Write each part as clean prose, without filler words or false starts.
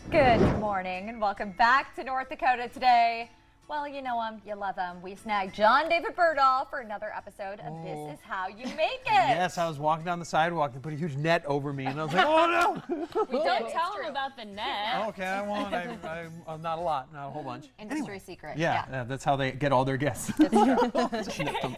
Good morning and welcome back to North Dakota today. Well, you know him, you love him. We snagged John David Berdahl for another episode of This Is How You Make It. Yes, I was walking down the sidewalk and put a huge net over me, and I was like, oh no! Don't tell him about the net. Okay, I won't. Not a lot, not a whole bunch. Industry secret. Yeah, that's how they get all their guests.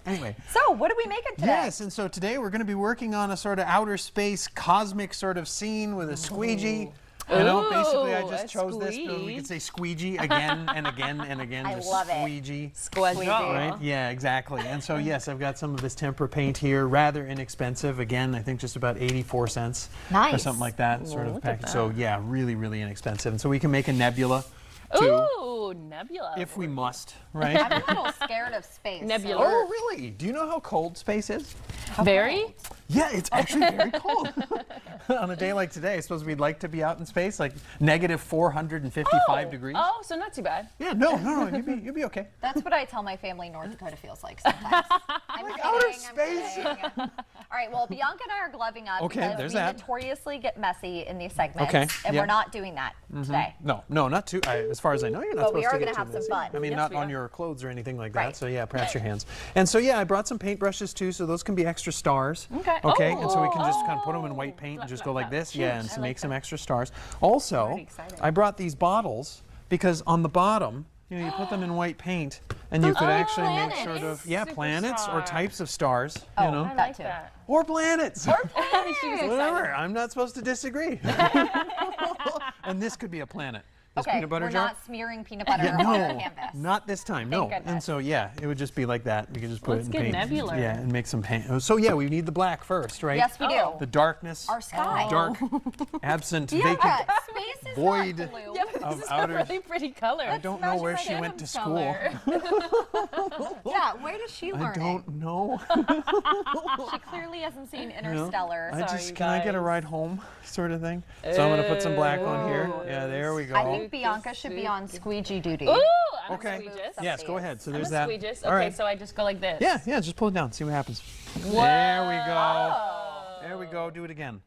Anyway. So, what are we making today? Yes, and so today we're going to be working on a sort of outer space cosmic sort of scene with a squeegee. You know, basically I just chose this, but we could say squeegee again and again and again. I love squeegee. it. Squeegee. Right? Yeah, exactly. And so yes, I've got some of this tempera paint here, rather inexpensive. Again, I think just about 84 cents or something like that sort of package. So yeah, really, really inexpensive. And so we can make a nebula too. Ooh, nebula. If we must, right? I'm a little scared of space. Nebula. Oh, really? Do you know how cold space is? Very? Yeah, it's actually very cold. On a day like today, I suppose we'd like to be out in space, like negative 455 degrees. Oh, so not too bad. Yeah, no, you'll be okay. That's what I tell my family North Dakota feels like sometimes. I'm Like kidding, outer I'm space. kidding. All right, well, Bianca and I are gloving up Okay, because there's we that. notoriously get messy in these segments, Okay, and yeah. we're not doing that today. No, not too. As far as I know, you're not But we supposed are to gonna get have too some messy. fun. I mean, Yes, not we on are. your clothes or anything like Right. that. So yeah, perhaps your hands. And so yeah, I brought some paintbrushes too, so those can be extra stars. Okay. Okay, and so we can just Oh. kind of put them in white paint and just go like this. Cute. Yeah, and I so like make some that. extra stars. Also, Already excited. I brought these bottles because on the bottom, you know, you put them in white paint, and you could actually make planets. sort of Super planets or star. types of stars. Oh, You know, I That like too. that. or planets. She was Whatever. excited. I'm not supposed to disagree. And this could be a planet. This Okay, peanut butter we're jar. not smearing peanut butter Yeah, on the no, canvas. not this time. No. Thank And goodness. so yeah, it would just be like that. We could just put Let's it in get paint. nebular. Yeah, and make some paint. So yeah, we need the black first, right? Yes, we do. Oh. The darkness. Our sky. Dark, absent, Yeah, vacant. space is void. not blue. Yeah, but Of this is outer- a really pretty color. I don't know where she went to school. Yeah, where does she learn I don't know. it? She clearly hasn't seen You know, Interstellar. I Sorry, just you can I get a guys. ride home, sort of thing. So I'm gonna put some black on here. Yeah, there we go. I think Bianca should be on squeegee duty. Ooh, I'm Okay. a squeegist. Yes, go ahead. So I'm there's a that. squeegist. All Okay, right. so I just go like this. Yeah, just pull it down. See what happens. Whoa. There we go. There we go. Do it again.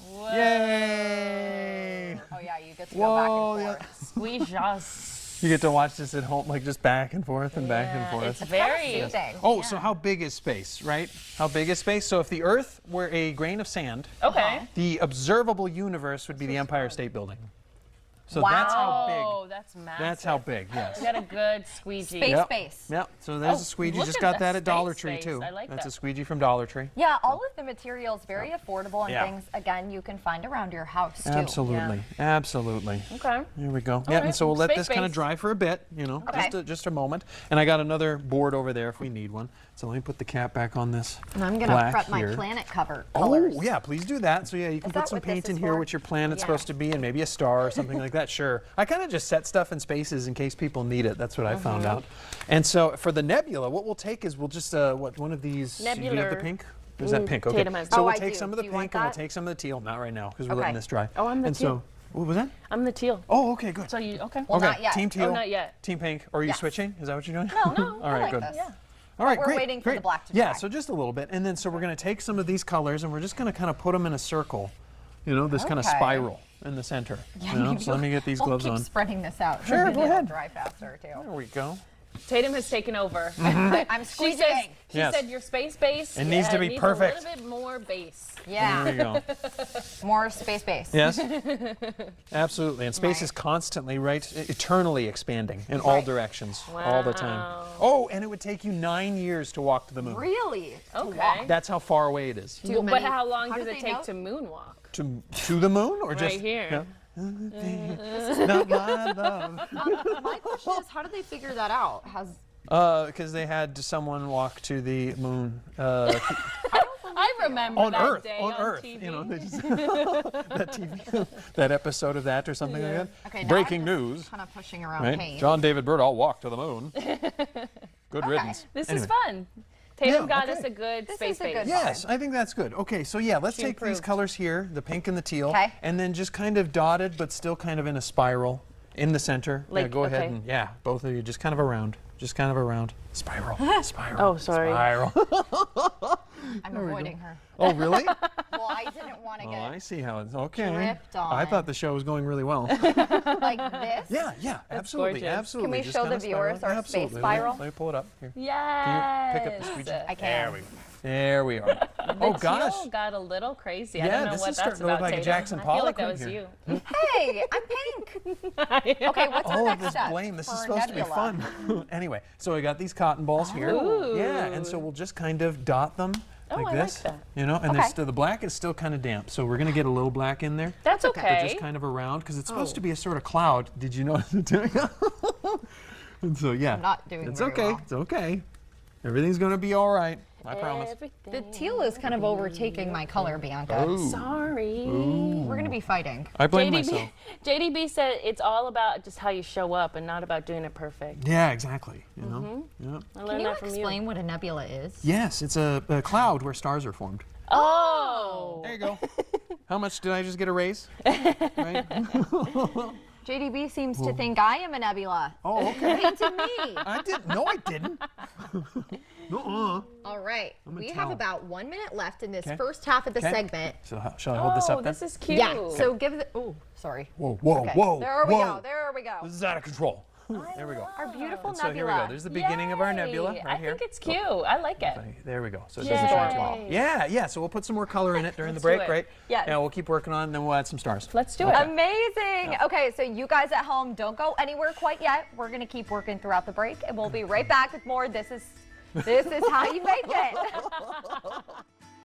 Whoa. Yay! Oh yeah, you get to Whoa, go back yeah. and forth. Squeegist. You get to watch this at home, like just back and forth and back and Yeah, forth. it's very. Soothing. Oh, so how big is space, right? How big is space? So if the Earth were a grain of sand, Okay. the observable universe would be the Empire State Building. So that's how Oh, big. that's massive. That's how big, yes. You got a good squeegee. Space Yep. base. Yep, so there's Oh, a squeegee. look Just at got that that at Dollar space Tree, base. too. I like That's that. a squeegee from Dollar Tree. Yeah, all of the materials very affordable and Yeah. things again you can find around your house too. Absolutely, absolutely. Okay. Here we go. Yeah, and right, so we'll let space this kind of base. dry for a bit, you know, Okay. just a moment. And I got another board over there if we need one. So let me put the cap back on this. And I'm gonna black prep my here. planet cover Oh, colors. yeah, please do that. So yeah, you can Is put that some what this paint in is here, for? what your planet's Yeah. supposed to be, and maybe a star or something like that. Sure. I kind of just set stuff in spaces in case people need it. That's what I found out. And so for the nebula, what we'll take is we'll just one of these. Do you have the Nebular. pink? There's that Ooh, pink. Okay. Tatum has- So Oh, we'll I take do. some of the Do you want pink and we'll that? take some of the teal. Not right now because we're Okay. letting this dry. Oh, I'm the and teal. so what was that? I'm the teal. Oh, okay, good. So you okay? Well, okay, not yet. Team teal. Oh, not yet. Team pink. Or are you Yes. switching? Is that what you're doing? No, no, All I right, like good. this. Yeah. All right, we're great. waiting for the great. black to Yeah, dry. so just a little bit. And then so we're going to take some of these colors and we're just going to kind of put them in a circle. You know, this kind of Okay. spiral in the center. Yeah, you know? maybe So let me get these we'll gloves keep on. spreading this out. Sure, Maybe go it'll ahead. dry faster too. There we go. Tatum has taken over. I'm She squeezing. said, Yes. your space base. It needs to be perfect. A little bit more base. Yeah, There we go. more space base. Yes? Absolutely. And space Right. is constantly, right, eternally expanding in all Right. directions, all the time. Wow. Oh, and it would take you 9 years to walk to the moon. Really? To Okay. walk. That's how far away it is. Too But many- how long how does do it they take know? to moonwalk? To the moon or just Right here. Yeah. Not my love. My question is, how did they figure that out? Has Because they had someone walk to the moon. I remember On that Earth, day on Earth, TV. you know, they just that TV, that episode of that or something like that. Okay, now Breaking I'm news, kind of pushing around right? paint. John David Berdahl walked to the moon. Good riddance. This Anyway. is fun. Tatum Yeah, got okay. us a good This space is a base. good Yes, I think that's good. Okay, so yeah, let's She take these improved. colors here, the pink and the teal, Okay. and then just kind of dotted, but still kind of in a spiral in the center. Yeah, Like, go ahead okay. and yeah, both of you just kind of around, spiral, spiral. Oh, sorry. Spiral. I'm avoiding her. Oh, really? Well, I didn't want to Oh, get I see how it's okay. dripped on. I thought the show was going really well. like this. Yeah, absolutely, gorgeous. absolutely. Can we Just show the kinda spiral. viewers our space Absolutely. spiral? Let me pull it up here. Yes. Can you pick up the squeegee? I There can. we go. There we are. Oh gosh. Teal got a little crazy. I Yeah, don't know this what is that's starting to look about. like a Tatum. Jackson I feel like Pollock that right was here. you. Hey, I'm pink. Okay, what's our All of next this step? blame. This is for supposed to be nebula? fun. Anyway, so we got these cotton balls here. Ooh. Yeah, and so we'll just kind of dot them like I like this. that. You know, and Okay. there's still, the black is still kind of damp, so we're gonna get a little black in there. That's okay. okay. But just kind of around, because it's supposed to be a sort of cloud. Did you notice it doing? And so yeah, I'm not doing it's very okay. well. It's okay. Everything's gonna be all right. I promise. The teal is kind of overtaking my color, Bianca. Ooh. Sorry. We're gonna be fighting. I blame myself. JDB said it's all about just how you show up and not about doing it perfect. Yeah, exactly. You know. Yeah. I Can learned you that from explain what a nebula is? Yes, it's a cloud where stars are formed. Oh. There you go. How much did I just get a raise? Right? JDB seems to think I am a nebula. Oh, okay. Think to me. I didn't. No, I didn't. Nuh-uh. All right, gonna we tell. have about 1 minute left in this Okay. first half of the Okay. segment. So shall I hold this up then? This is cute. Yeah, so give the, oh, sorry. Whoa, whoa, Okay. whoa. There we whoa. go, there we go. This is out of control. There we go. Our beautiful And so here we nebula. go. There's the beginning of our nebula Yay. right I here. think it's cute. I like it. There we go. So it Yay. doesn't show too well. Yeah. So we'll put some more color in it during the Let's do break, it. right? Yes. Yeah, we'll keep working on it, and then we'll add some stars. Let's do it. Amazing. Okay, so you guys at home, don't go anywhere quite yet. We're gonna keep working throughout the break, and we'll be right back with more. This is how you make it.